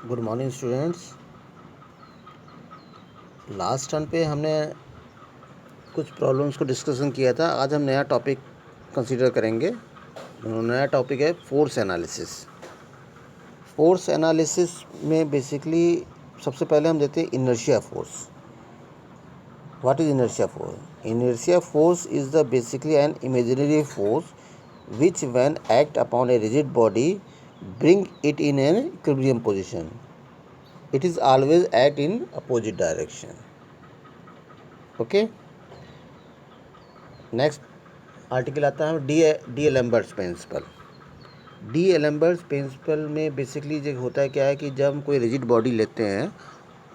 Good morning students. Last turn पे हमने कुछ प्रॉब्लम्स को डिस्कशन किया था। आज हम नया टॉपिक कंसीडर करेंगे। नया टॉपिक है फोर्स एनालिसिस। फोर्स एनालिसिस में बेसिकली सबसे पहले हम देते हैं inertia force. What is inertia force? Inertia force is the basically an imaginary force which when act upon a rigid body bring it in an equilibrium position. It is always act in opposite direction. Okay. Next article आता है D'Alembert's principle. D'Alembert's principle में basically जो होता है क्या है कि जब हम कोई रिजिड बॉडी लेते हैं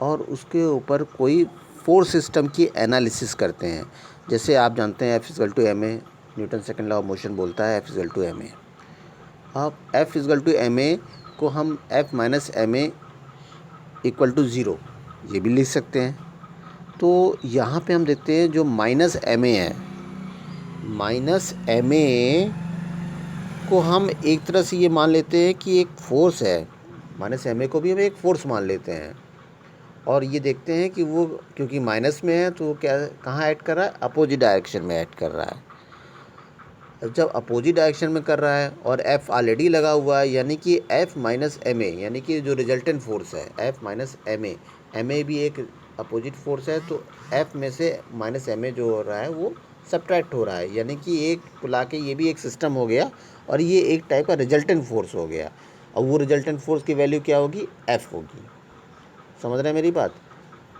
और उसके ऊपर कोई फोर्स सिस्टम की एनालिसिस करते हैं। जैसे आप जानते हैं F equal to M A, Newton second law of motion बोलता है F equal to M A. अब F equal to M A को हम F minus M A equal to zero ये भी लिख सकते हैं। तो यहाँ पे हम देखते हैं जो माइनस एम ए है, माइनस एम ए को हम एक तरह से ये मान लेते हैं कि एक फ़ोर्स है। माइनस एम ए को भी हम एक फ़ोर्स मान लेते हैं और ये देखते हैं कि वो क्योंकि माइनस में है तो क्या कहाँ ऐड कर रहा है? अपोजिट डायरेक्शन में ऐड कर रहा है। जब अपोजिट डायरेक्शन में कर रहा है और F ऑलरेडी लगा हुआ है, यानी कि F माइनस एम ए, यानी कि जो रिजल्टेंट फोर्स है F माइनस एम ए भी एक अपोजिट फोर्स है। तो F में से माइनस एम ए जो हो रहा है वो सब्ट्रैक्ट हो रहा है, यानी कि एक बुला के ये भी एक सिस्टम हो गया और ये एक टाइप का रिजल्टेंट फोर्स हो गया। और वो रिजल्टेंट फोर्स की वैल्यू क्या होगी? F होगी। समझ रहे हैं मेरी बात?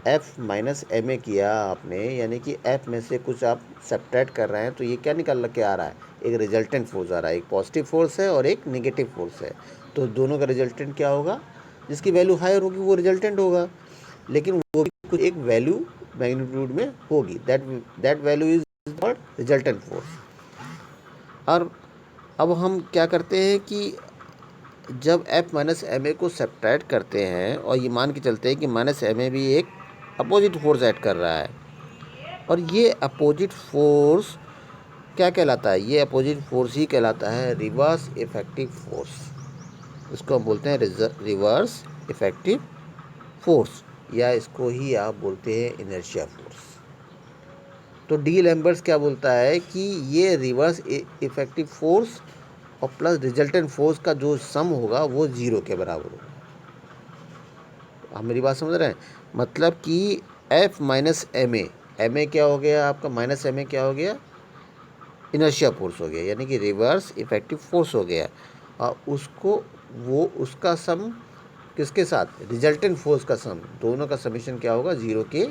F माइनस एम ए किया आपने, यानी कि F में से कुछ आप सब्ट्रैक्ट कर रहे हैं, तो ये क्या निकल के आ रहा है? एक रिजल्टेंट फोर्स आ रहा है। एक पॉजिटिव फोर्स है और एक नेगेटिव फोर्स है। तो दोनों का रिजल्टेंट क्या होगा? जिसकी वैल्यू हायर होगी वो रिजल्टेंट होगा, लेकिन वो भी कुछ एक वैल्यू मैग्नीट्यूड में होगी। That value is called resultant force. और अब हम क्या करते हैं कि जब F माइनस एम ए को सब्ट्रैक्ट करते हैं और ये मान के चलते हैं कि माइनस एम ए भी एक अपोजिट फोर्स ऐड कर रहा है, और ये अपोजिट फोर्स क्या कहलाता है? ये अपोजिट फोर्स ही कहलाता है रिवर्स इफेक्टिव फोर्स। इसको हम बोलते हैं रिवर्स इफेक्टिव फोर्स, या इसको ही आप बोलते हैं इनर्शिया फोर्स। तो डी एलम्बर्ट्स क्या बोलता है कि ये रिवर्स इफेक्टिव फोर्स और प्लस रिजल्टेंट फोर्स का जो सम होगा वो ज़ीरो के बराबर होगा। आप मेरी बात समझ रहे हैं? मतलब कि F माइनस एम ए क्या हो गया आपका? माइनस एम ए क्या हो गया? इनर्शिया फोर्स हो गया, यानी कि रिवर्स इफेक्टिव फोर्स हो गया। और उसको वो उसका सम किसके साथ? रिजल्टेंट फोर्स का सम, दोनों का समीशन क्या होगा? ज़ीरो के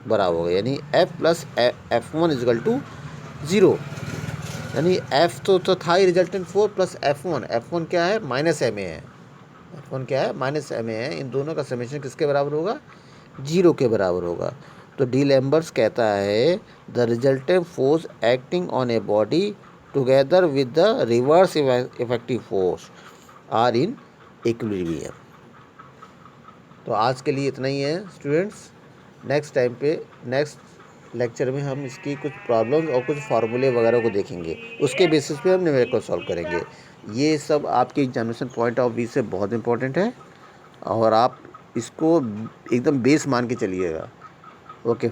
बराबर होगा। यानी F plus F1 equal to zero. यानी F तो था ही रिजल्टेंट फोर्स प्लस F1 क्या है? माइनस एम ए है। F1 क्या है? माइनस एम ए है। इन दोनों का समेशन किसके बराबर होगा? ज़ीरो के बराबर होगा। तो डी एलम्बर्ट्स कहता है the resultant force acting on a body together with the reverse effective force are in equilibrium. तो आज के लिए इतना ही है स्टूडेंट्स। नेक्स्ट लेक्चर में हम इसकी कुछ प्रॉब्लम्स और कुछ फार्मूले वगैरह को देखेंगे, उसके बेसिस पे हम न्यूमेरिकल सॉल्व करेंगे। ये सब आपके एग्जामिनेशन पॉइंट ऑफ व्यू से बहुत इंपॉर्टेंट है और आप इसको एकदम बेस मान के चलिएगा। ओके।